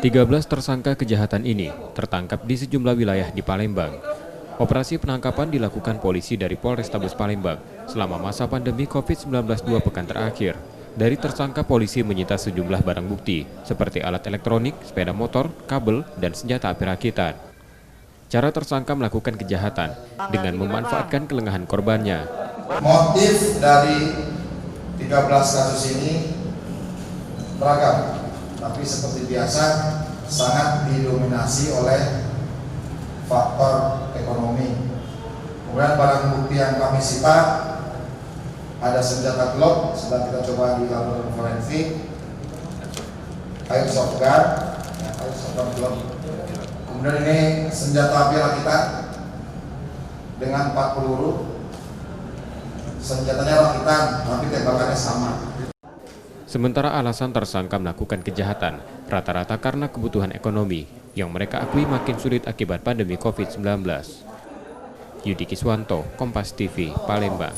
13 tersangka kejahatan ini tertangkap di sejumlah wilayah di Palembang. Operasi penangkapan dilakukan polisi dari Polrestabes Palembang selama masa pandemi COVID-19 2 pekan terakhir. Dari tersangka, polisi menyita sejumlah barang bukti seperti alat elektronik, sepeda motor, kabel, dan senjata api rakitan. Cara tersangka melakukan kejahatan dengan memanfaatkan kelengahan korbannya. Motif dari 13 kasus ini beragam, tapi seperti biasa sangat didominasi oleh faktor ekonomi. Kemudian barang bukti yang kami sita ada senjata Glock, sedang kita coba di laboratorium forensik, airsoft gun, Glock. Kemudian ini senjata api rakitan dengan 4 peluru. Senjatanya rakitan, tapi tembakannya sama. Sementara alasan tersangka melakukan kejahatan rata-rata karena kebutuhan ekonomi yang mereka akui makin sulit akibat pandemi COVID-19. Yudi Kiswanto, Kompas TV, Palembang.